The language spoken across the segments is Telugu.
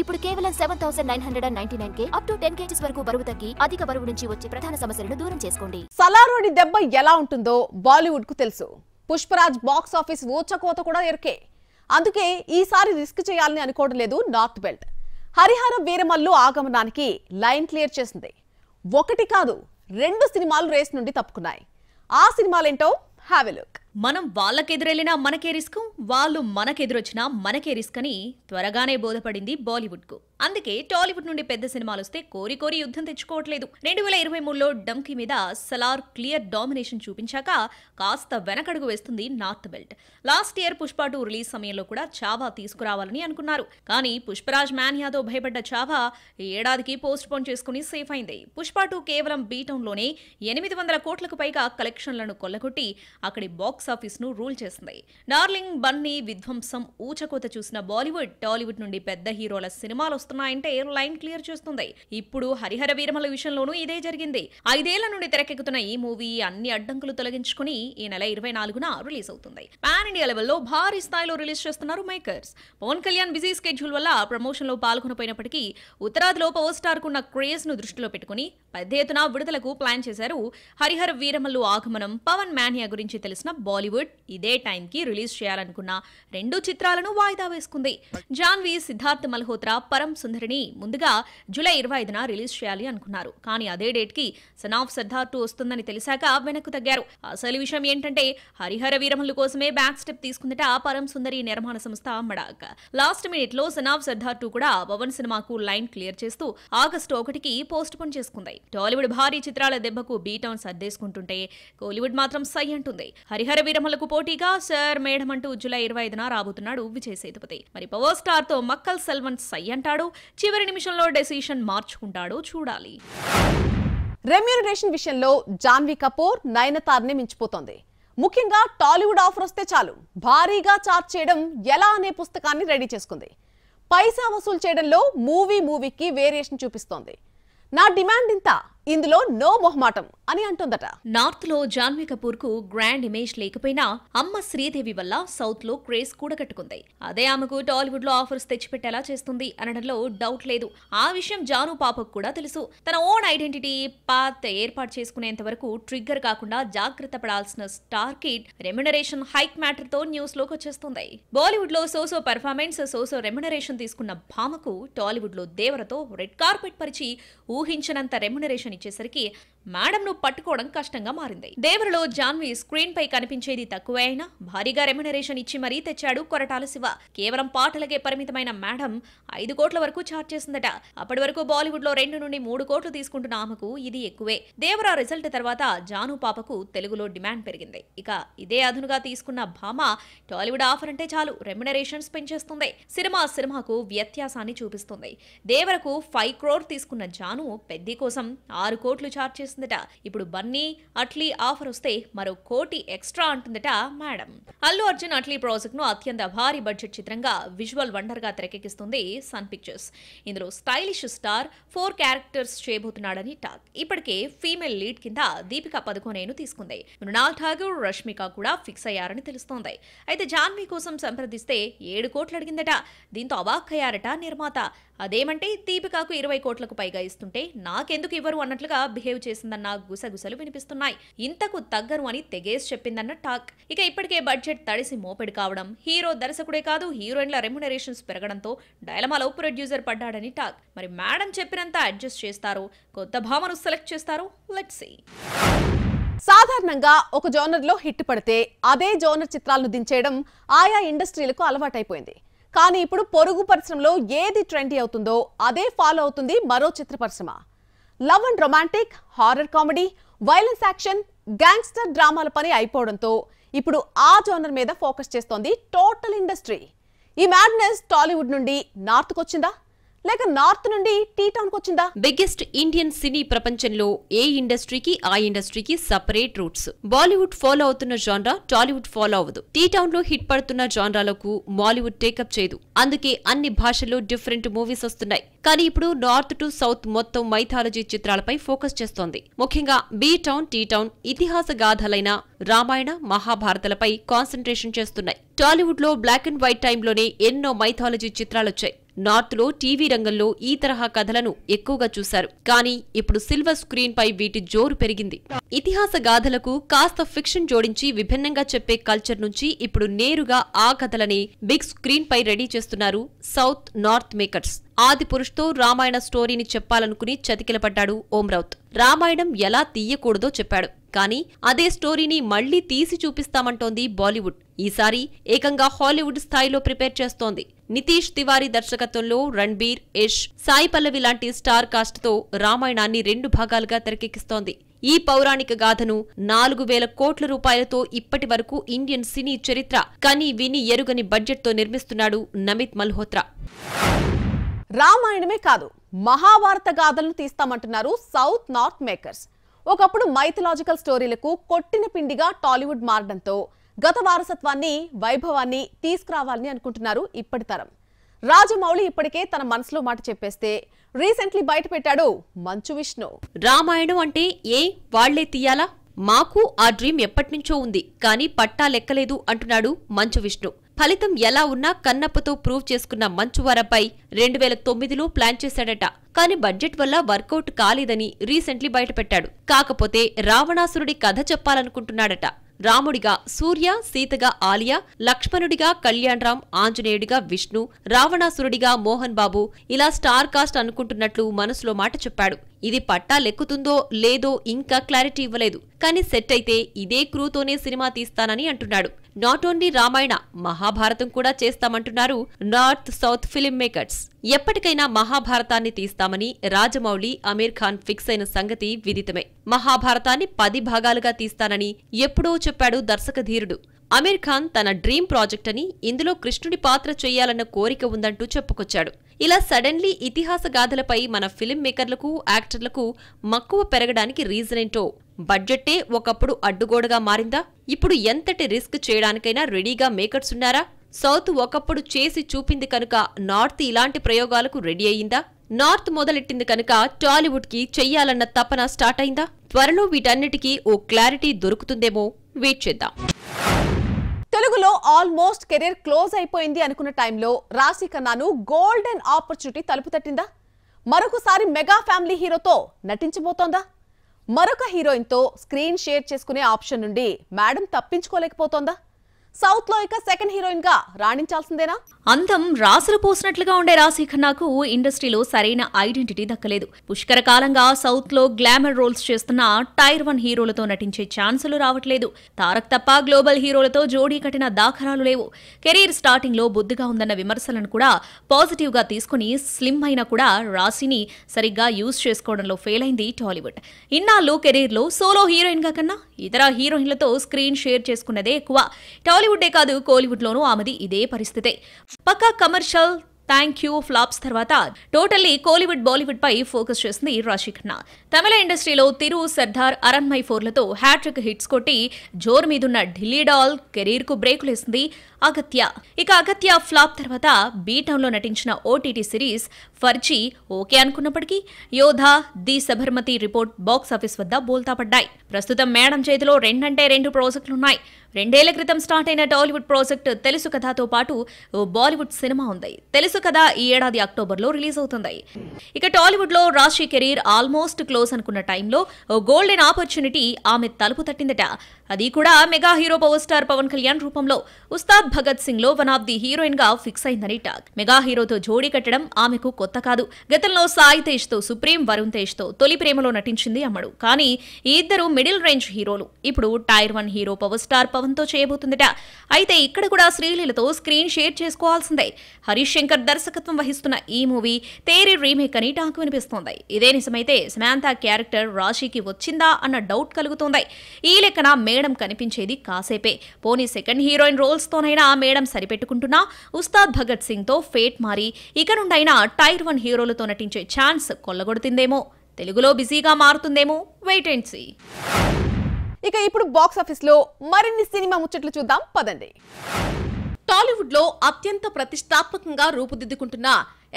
ఇప్పుడు కేవలం 7999K అప్ టు 10 kgs వరకు బరువు తగ్గి అధిక బరువు నుంచి వచ్చే ప్రధాన సమస్యలను దూరం చేసుకోండి. సలారోడి దెబ్బ ఎలా ఉంటుందో బాలీవుడ్ కు తెలుసు. పుష్పరాజ్ బాక్స్ ఆఫీస్ ఊచకోత కూడా ఎరికే. అందుకే ఈసారి రిస్క్ చేయాలని అనుకోవడం లేదు నార్త్ బెల్ట్. హరిహర వీరమల్లు ఆగమనానికి లైన్ క్లియర్ చేసింది. ఒకటి కాదు 2 సినిమాలు రేస్ నుండి తప్పుకున్నాయి. ఆ సినిమాలేంటో హ్యావ్ ఎ లుక్. మనం వాళ్ళకెదురెళ్ళినా మనకే రిస్క్, వాళ్ళు మనకెదురొచ్చినా మనకే రిస్క్ అని త్వరగానే బోధపడింది బాలీవుడ్ కు. అందుకే టాలీవుడ్ నుండి పెద్ద సినిమాలు వస్తే కోరి కోరి యుద్ధం తెచ్చుకోవట్లేదు. 2023లో డంకీ మీద సలార్ క్లియర్ డామినేషన్ చూపించాక కాస్త వెనకడుగు వేస్తుంది north belt. Last year Pushpa 2 release సమయంలో కూడా చావా తీసుకురావాలని అనుకున్నారు. కానీ పుష్పరాజ్ మాన్యాతో భయపడ్డ చావా ఈ ఏడాదికి పోస్ట్ పోన్ చేసుకుని సేఫ్ అయింది. పుష్ప 2 కేవలం బీటౌన్ లోనే 800 కోట్లకు పైగా కలెక్షన్లను కొల్లగొట్టి అక్కడి బాక్స్ ఆఫీస్ ను రూల్ చేసింది. డార్లింగ్, బన్నీ విధ్వంసం ఊచకోత చూసిన బాలీవుడ్ టాలీవుడ్ నుండి పెద్ద హీరోల సినిమాలు వస్తున్నాయంటే లైన్ క్లియర్ చేస్తుంది. ఇప్పుడు హరిహర వీరమల విషయంలోనూ ఇదే జరిగింది. 5 ఏళ్ల నుండి తెరకెక్కుతున్న ఈ మూవీ అన్ని అడ్డంకులు తొలగించుకుని ఈ నెల 24న రిలీజ్ అవుతుంది. పాన్ ఇండియా లెవెల్లో భారీ స్థాయిలో రిలీజ్ చేస్తున్నారు makers. Pawan Kalyan busy schedule వల్ల ప్రమోషన్ లో పాల్గొనపోయినప్పటికీ ఉత్తరాదిలో పవర్ స్టార్ కున్న క్రేజ్ ను దృష్టిలో పెట్టుకుని పెద్ద ఎత్తున విడుదలకు ప్లాన్ చేశారు. హరిహర వీరమల్లు ఆగమనం, పవన్ మాన్యా గురించి తెలిసిన బాలీవుడ్ ఇదే టైం కి రిలీజ్ చేయాలనుకున్న 2 చిత్రాలను వాయిదా వేసుకుంది. జాన్వీ, సిద్ధార్థ్ మల్హోత్రా, పరం సుందరిని ముందుగా జూలై 25న రిలీజ్ చేయాలి అనుకున్నారు. కానీ అదే డేట్ కి సన్ ఆఫ్ సర్దార్ 2 వస్తుందని తెలిసాక వెనక్కు తగ్గారు. అసలు విషయం ఏంటంటే హరిహర వీరమల్లు కోసమే బ్యాక్ స్టెప్ తీసుకుందట పరం సుందరి నిర్మాణ సంస్థ మడాక్. లాస్ట్ మినిట్ లో సన్ ఆఫ్ సర్దార్ 2 కూడా పవన్ సినిమాకు లైన్ క్లియర్ చేస్తూ ఆగస్టు 1కి పోస్ట్ పోన్ చేసుకుంది. టాలీవుడ్ భారీ చిత్రాల దెబ్బకు బీటౌన్ సర్దేసుకుంటుంటే కోలీవుడ్ మాత్రం సై అంటుంది. హరిహర వీరమల్లకు పోటీగా సర్ మేడం అంటూ జూలై 25న రాబోతున్నాడు విజయ్ సేతుపతి. మరి పవర్ స్టార్ తో మక్కల్ సెల్వన్ సై అంటాడు, చివరి నిమిషంలో డెసిషన్ మార్చుకుంటాడో చూడాలి. రెమ్యూనరేషన్ విషయంలో జాన్వీ కపూర్ నయనతారని మించిపోతోంది. ముఖ్యంగా టాలీవుడ్ ఆఫర్ వస్తే చాలు భారీగా చార్జ్ చేయడం ఎలా అనే పుస్తకాన్ని రెడీ చేసుకుంది. పైసా వసూలు చేయడంలో మూవీకి వేరియేషన్ చూపిస్తోంది. నా డిమాండ్ ఇంత, ఇందులో నో మొహమాటం అని అంటుందట. నార్త్ లో జాన్వీ కపూర్ కు గ్రాండ్ ఇమేజ్ లేకపోయినా అమ్మ శ్రీదేవి వల్ల సౌత్ లో క్రేజ్ కూడగట్టుకుంది. అదే ఆమెకు టాలీవుడ్ లో ఆఫర్స్ తెచ్చిపెట్టేలా చేస్తుంది అనడంలో డౌట్ లేదు. ఆ విషయం జాను పాపకు కూడా తెలుసు. తన ఓన్ ఐడెంటిటీ పాత్ ఏర్పాటు చేసుకునేంత వరకు ట్రిగ్గర్ కాకుండా జాగ్రత్త పడాల్సిన star kid remuneration hike matter తో న్యూస్ లోకి వచ్చేస్తుంది. బాలీవుడ్ లో సోసో పెర్ఫార్మెన్స్, సోసో రెమ్యునరేషన్ తీసుకున్న భామకు టాలీవుడ్ లో దేవరతో రెడ్ కార్పెట్ పరిచి ఊహించినంత రెమ్యునరేషన్ ఇచ్చేసరికి మేడం ను పట్టుకోవడం కష్టంగా మారింది. దేవరలో జాన్వీ స్క్రీన్ పై కనిపించేది తక్కువే అయినా భారీగా రెమ్యునరేషన్ ఇచ్చి మరీ తెచ్చాడు కొరటాల శివ. కేవలం పాటలకే పరిమితమైన మేడం 5 కోట్ల వరకు చార్జ్ చేసిందట. అప్పటి వరకు బాలీవుడ్ లో 2 నుండి 3 కోట్లు తీసుకుంటున్న ఆమెకు ఇది ఎక్కువే. దేవర రిజల్ట్ తర్వాత జాను పాపకు తెలుగులో డిమాండ్ పెరిగింది. ఇక ఇదే అదునుగా తీసుకున్న భామ టాలీవుడ్ ఆఫర్ అంటే చాలు రెమ్యునరేషన్స్ పెంచేస్తుంది. సినిమాకు వ్యత్యాసాన్ని చూపిస్తుంది. దేవరకు 5 crore తీసుకున్న జాను పెద్ది కోసం 6 కోట్లు చార్జ్ చేసిందట. ఇప్పుడు బన్నీ, అట్లీ ఆఫర్ వస్తే మరో 1 కోటి ఎక్స్ట్రా అంటుందట మేడం. అల్లు అర్జున్ అట్లీ ప్రాజెక్ట్ ను అత్యంత భారీ బడ్జెట్ చిత్రంగా విజువల్ వండర్ గా తెరకెక్కిస్తుంది సన్ పిక్చర్స్. ఇందులో స్టైలిష్ స్టార్ 4 క్యారెక్టర్స్ చేయబోతున్నాడని టాక్. ఇప్పటికే ఫీమేల్ లీడ్ కింద దీపికా పదుకోనేను తీసుకుంది. మృణాల్ ఠాగూర్, రష్మిక కూడా ఫిక్స్ అయ్యారని తెలుస్తోంది. అయితే జాన్వీ కోసం సంప్రదిస్తే 7 కోట్లు అడిగిందట. దీంతో అవాక్కయ్యారట నిర్మాత. అదేమంటే దీపికాకు 20 కోట్లకు పైగా ఇస్తుంటే నాకెందుకు ఇవ్వరు అన్నట్లుగా బిహేవ్ చేసిందన్న గుసగుసలు వినిపిస్తున్నాయి. ఇంతకు తగ్గను అని తెగేసి చెప్పిందన్న టాక్. ఇక ఇప్పటికే బడ్జెట్ తడిసి మోపెడు కావడం, హీరో దర్శకుడే కాదు హీరోయిన్ల రెమ్యునరేషన్స్ పెరగడంతో డైలమాలో ప్రొడ్యూసర్ పడ్డాడని టాక్. మరి మేడం చెప్పినంత అడ్జస్ట్ చేస్తారో, కొత్త భామను సెలెక్ట్ చేస్తారో, లెట్స్ సీ. సాధారణంగా ఒక జోనర్ లో హిట్ పడితే అదే జోనర్ చిత్రాలను దించేయడం ఆయా ఇండస్ట్రీలకు అలవాటైపోయింది. కానీ ఇప్పుడు పొరుగు పరిశ్రమలో ఏది ట్రెండీ అవుతుందో అదే ఫాలో అవుతుంది మరో చిత్ర పరిశ్రమ. Love and romantic, horror comedy, violence action, gangster డ్రామాల పని అయిపోవడంతో ఇప్పుడు ఆ జోనర్ మీద ఫోకస్ చేస్తోంది టోటల్ ఇండస్ట్రీ. ఈ మ్యాడ్నెస్ టాలీవుడ్ నుండి నార్త్ కొచ్చిందా, లేక నార్త్ నుండి టీ టౌన్ కొచ్చిందా? బిగ్గెస్ట్ ఇండియన్ సినీ ప్రపంచంలో ఏ ఇండస్ట్రీకి ఆ ఇండస్ట్రీకి సపరేట్ రూట్స్. బాలీవుడ్ ఫాలో అవుతున్న జాన్రా టాలీవుడ్ ఫాలో అవ్వదు. టీ టౌన్ లో హిట్ పడుతున్న జాన్రాలకు మాలీవుడ్ టేకప్ చేయదు. అందుకే అన్ని భాషల్లో డిఫరెంట్ మూవీస్ వస్తున్నాయి. కానీ ఇప్పుడు నార్త్ టు సౌత్ మొత్తం మైథాలజీ చిత్రాలపై ఫోకస్ చేస్తోంది. ముఖ్యంగా బీ టౌన్, టీ టౌన్ ఇతిహాస గాథలైన రామాయణ, మహాభారతలపై కాన్సంట్రేషన్ చేస్తున్నాయి. టాలీవుడ్ లో బ్లాక్ అండ్ వైట్ టైంలోనే ఎన్నో మైథాలజీ చిత్రాలొచ్చాయి. నార్త్ లో టీవీ రంగంలో ఈ తరహా కథలను ఎక్కువగా చూశారు. కానీ ఇప్పుడు సిల్వర్ స్క్రీన్ పై వీటి జోరు పెరిగింది. ఇతిహాస గాథలకు కాస్త ఫిక్షన్ జోడించి విభిన్నంగా చెప్పే కల్చర్ నుంచి ఇప్పుడు నేరుగా ఆ కథలని బిగ్ స్క్రీన్ పై రెడీ చేస్తున్నారు సౌత్ నార్త్ మేకర్స్. ఆదిపురుష్తో రామాయణ స్టోరీని చెప్పాలనుకుని చతికిలపడ్డాడు ఓం రౌత్. రామాయణం ఎలా తీయకూడదో చెప్పాడు. కానీ అదే స్టోరీని మళ్లీ తీసి చూపిస్తామంటోంది బాలీవుడ్. ఈసారి ఏకంగా హాలీవుడ్ స్థాయిలో ప్రిపేర్ చేస్తోంది. నితీష్ తివారీ దర్శకత్వంలో రణ్బీర్, యష్, సాయి పల్లవి లాంటి స్టార్ కాస్ట్ తో రామాయణాన్ని 2 భాగాలుగా తెరకెక్కిస్తోంది. ఈ పౌరాణిక గాథను 4,000 కోట్ల రూపాయలతో ఇప్పటి వరకు ఇండియన్ సినీ చరిత్ర కని విని ఎరుగని బడ్జెట్తో నిర్మిస్తున్నాడు నమిత్ మల్హోత్రా. రామాయణమే కాదు, మహాభారత గాథలను తీస్తామంటున్నారు సౌత్ నార్త్ మేకర్స్. ఒకప్పుడు మైథలాజికల్ స్టోరీలకు కొట్టిన పిండిగా టాలీవుడ్ మారడంతో గత వారసత్వాన్ని, వైభవాన్ని తీసుకురావాలని అనుకుంటున్నారు ఇప్పటి తరం. రాజమౌళి ఇప్పటికే తన మనసులో మాట చెప్పేస్తే రీసెంట్లీ బయటపెట్టాడు మంచు విష్ణు. రామాయణం అంటే వాళ్లే తీయాలా? మాకు ఆ డ్రీమ్ ఎప్పటినుంచో ఉంది, కానీ పట్టా లెక్కలేదు అంటున్నాడు మంచు విష్ణు. ఫలితం ఎలా ఉన్నా కన్నప్పతో ప్రూవ్ చేసుకున్న మంచువారపై 2009లో ప్లాన్ చేశాడట. కానీ బడ్జెట్ వల్ల వర్కౌట్ కాలేదని రీసెంట్లీ బయటపెట్టాడు. కాకపోతే రావణాసురుడి కథ చెప్పాలనుకుంటున్నాడట. రాముడిగా సూర్య, సీతగా ఆలియా, లక్ష్మణుడిగా కళ్యాణ్ రామ్, ఆంజనేయుడిగా విష్ణు, రావణాసురుడిగా మోహన్ బాబు, ఇలా స్టార్ కాస్ట్ అనుకుంటున్నట్లు మనసులో మాట చెప్పాడు. ఇది పట్టా లెక్కుతుందో లేదో ఇంకా క్లారిటీ ఇవ్వలేదు. కానీ సెట్ అయితే ఇదే క్రూతోనే సినిమా తీస్తానని అంటున్నాడు. నాట్ ఓన్లీ రామాయణ, మహాభారతం కూడా చేస్తామంటున్నారు నార్త్ సౌత్ ఫిలిం మేకర్స్. ఎప్పటికైనా మహాభారతాన్ని తీస్తామని రాజమౌళి, అమీర్ ఖాన్ ఫిక్స్ అయిన సంగతి విదితమే. మహాభారతాన్ని 10 భాగాలుగా తీస్తానని ఎప్పుడో చెప్పాడు దర్శకధీరుడు. అమీర్ ఖాన్ తన డ్రీమ్ ప్రాజెక్ట్ అని, ఇందులో కృష్ణుడి పాత్ర చెయ్యాలన్న కోరిక ఉందంటూ చెప్పుకొచ్చాడు. ఇలా సడన్లీ ఇతిహాస గాథలపై మన ఫిలిం మేకర్లకు, యాక్టర్లకు మక్కువ పెరగడానికి రీజన్ ఏంటో? బడ్జెట్టే ఒకప్పుడు అడ్డుగోడగా మారిందా? ఇప్పుడు ఎంతటి రిస్క్ చేయడానికైనా రెడీగా మేకర్స్ ఉన్నారా? సౌత్ ఒకప్పుడు చేసి చూపింది కనుక నార్త్ ఇలాంటి ప్రయోగాలకు రెడీ అయ్యిందా? నార్త్ మొదలెట్టింది కనుక టాలీవుడ్ కి చెయ్యాలన్న తపన స్టార్ట్ అయిందా? త్వరలో వీటన్నిటికీ ఓ క్లారిటీ దొరుకుతుందేమో, వెయిట్ చేద్దాం. తెలుగులో ఆల్మోస్ట్ కెరీర్ క్లోజ్ అయిపోయింది అనుకున్న టైంలో రాశి ఖన్నాను గోల్డెన్ ఆపర్చునిటీ తలుపు తట్టిందా? మరొకసారి మెగా ఫ్యామిలీ హీరోతో నటించబోతోందా? మరొక హీరోయిన్తో స్క్రీన్ షేర్ చేసుకునే ఆప్షన్ నుండి మేడం తప్పించుకోలేకపోతోందా? సౌత్ లో ఇక సెకండ్ హీరోయిన్ గా రాణించాల్సిందేనా? అందం రాసులు పోసినట్లుగా ఉండే రాశి ఖన్నాకు ఇండస్ట్రీలో సరైన ఐడెంటిటీ దక్కలేదు. పుష్కర కాలంగా సౌత్ లో గ్లామర్ రోల్స్ చేస్తున్న టైర్ 1 హీరోలతో నటించే ఛాన్సులు రావట్లేదు. తారక్ తప్ప గ్లోబల్ హీరోలతో జోడీ కట్టిన దాఖలాలు లేవు. కెరీర్ స్టార్టింగ్ లో బొద్దుగా ఉందన్న విమర్శలను కూడా పాజిటివ్ గా తీసుకుని స్లిమ్ అయినా కూడా రాశిని సరిగ్గా యూజ్ చేసుకోవడంలో ఫెయిల్ అయింది టాలీవుడ్. ఇన్నాళ్ళు కెరీర్ లో సోలో హీరోయిన్ గా కన్నా ఇతర హీరోయిన్లతో స్క్రీన్ షేర్ చేసుకున్నదే ఎక్కువ. టాలీవుడ్డే కాదు, కోలీవుడ్ లోనూ ఆమెది ఇదే పరిస్థితే. పక్కా కమర్షియల్ థ్యాంక్ యూ ఫ్లాప్స్ తర్వాత టోటల్లీ కోలీవుడ్, బాలీవుడ్ పై ఫోకస్ చేసింది రాశి ఖన్నా. తమిళ ఇండస్ట్రీలో తిరు, సర్దార్, అరణ్మై 4లతో హ్యాట్రిక్ హిట్స్ కొట్టి జోరు మీదున్న ఢిల్లీ డాల్ కెరీర్ కు బ్రేకులేసింది అగత్య. ఇక అగత్య ఫ్లాప్ తర్వాత బీటౌన్ లో నటించిన ఓటీటీ సిరీస్ ఫర్జీ ఓకే అనుకున్నప్పటికీ యోధా, ది సబర్మతి రిపోర్ట్ బాక్సాఫీస్ వద్ద బోల్తా పడ్డాయి. ప్రస్తుతం మేడం చేతిలో 2 ప్రాజెక్టులున్నాయి. 2 ఏళ్ల క్రితం స్టార్ట్ అయిన టాలీవుడ్ ప్రాజెక్ట్ తెలుసు కథతో పాటు ఓ బాలీవుడ్ సినిమా ఉంది. తెలుసు కథ ఈ ఏడాది అక్టోబర్లో రిలీజ్ అవుతుంది. ఇక టాలీవుడ్ లో రాశి కెరీర్ ఆల్మోస్ట్ క్లోజ్ అనుకున్న టైంలో ఓ గోల్డెన్ ఆపర్చునిటీ ఆమె తలుపు తట్టిందట. అది కూడా mega hero power star Pawan Kalyan రూపంలో. ఉస్తాద్ భగత్ సింగ్ లో వన్ ఆఫ్ ది హీరోయిన్ గా ఫిక్స్ అయిందని టాక్. మెగా హీరోతో జోడీ కట్టడం ఆమెకు కొత్త కాదు. గతంలో సాయి తేజ్ తో, సుప్రీం వరుణ్ తేజ్ తో తొలి ప్రేమలో నటించింది అమ్మడు. కానీ ఈ ఇద్దరు మిడిల్ రేంజ్ హీరోలు. ఇప్పుడు tier 1 hero power star Pawan తో చేయబోతుందట. అయితే ఇక్కడ కూడా శ్రీలీలతో స్క్రీన్ షేర్ చేసుకోవాల్సిందే. హరీష్ శంకర్ దర్శకత్వం వహిస్తున్న ఈ మూవీ తేరి రీమేక్ అని టాక్ వినిపిస్తోంది. ఇదే నిజమైతే సమాంతా క్యారెక్టర్ రాశికి వచ్చిందా అన్న డౌట్ కలుగుతోంది. ఈ లెక్కన మేడం కనిపించేది కాసేపే. పోనీ సెకండ్ హీరోయిన్ రోల్స్ తోనైనా మేడం సరిపెట్టుకుంటున్నా ఉస్తాద్ భగత్ సింగ్ తో ఫేట్ మారి ఇక నుండైనా టైర్ 1 హీరోలతో నటించే ఛాన్స్ కొల్లగొడుతుందేమో, తెలుగులో బిజీగా మారుతుందేమో, వెయిట్ అండ్ సీ. ఇక ఇప్పుడు బాక్స్ ఆఫీస్ లో మరిన్ని సినిమా ముచ్చట్లు చూద్దాం పదండి. టాలీవుడ్ లో అత్యంత ప్రతిష్టాత్మకంగా రూపుదిద్దుకుంటున్న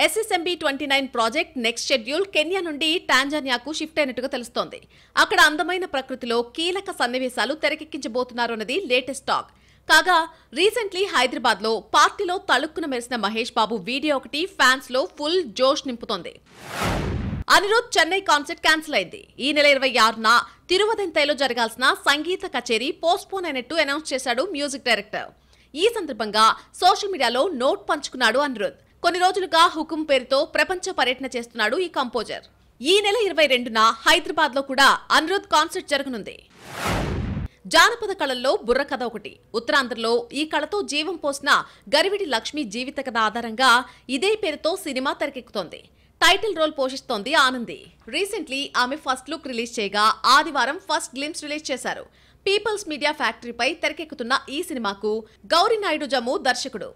SSMB 29 project next schedule Kenya నుండి టాంజానియాకు షిఫ్ట్ అయినట్టుగా తెలుస్తోంది. అక్కడ అందమైన ప్రకృతిలో కీలక సన్నివేశాలు తెరకెక్కించబోతున్నారు అన్నది లేటెస్ట్ టాక్. కాగా రీసెంట్లీ హైదరాబాద్ లో పార్టీలో తళుక్కున మెరిసిన మహేష్ బాబు వీడియో ఒకటి ఫ్యాన్స్ లో ఫుల్ జోష్ నింపుతోంది. అనిరుద్ చెన్నై కాన్సర్ట్ క్యాన్సిల్ అయింది. ఈ నెల 26న తిరువదెంతైలో జరగాల్సిన సంగీత కచేరీ పోస్ట్పోన్ అయినట్టు అనౌన్స్ చేశాడు మ్యూజిక్ డైరెక్టర్. ఈ సందర్భంగా సోషల్ మీడియాలో నోట్ పంచుకున్నాడు అనిరుద్. కొన్ని రోజులుగా హుకుం పేరుతో ప్రపంచ పర్యటన చేస్తున్నాడు ఈ కంపోజర్. ఈ నెల 22న హైదరాబాద్ లో కూడా అనిరుద్ కాన్సర్ట్ జరగనుంది. జానపద కళల్లో బుర్ర కథ ఒకటి. ఉత్తరాంధ్రలో ఈ కళతో జీవం పోసిన గరివిడి లక్ష్మి జీవిత కథ ఆధారంగా ఇదే పేరుతో సినిమా తెరకెక్కుతోంది. టైటిల్ రోల్ పోషిస్తోంది ఆనంది. రీసెంట్లీ ఆమె ఫస్ట్ లుక్ రిలీజ్ చేయగా ఆదివారం ఫస్ట్ గ్లిమ్స్ రిలీజ్ చేశారు. పీపుల్స్ మీడియా ఫ్యాక్టరీపై తెరకెక్కుతున్న ఈ సినిమాకు గౌరీ నాయుడు జమ్ము దర్శకుడు.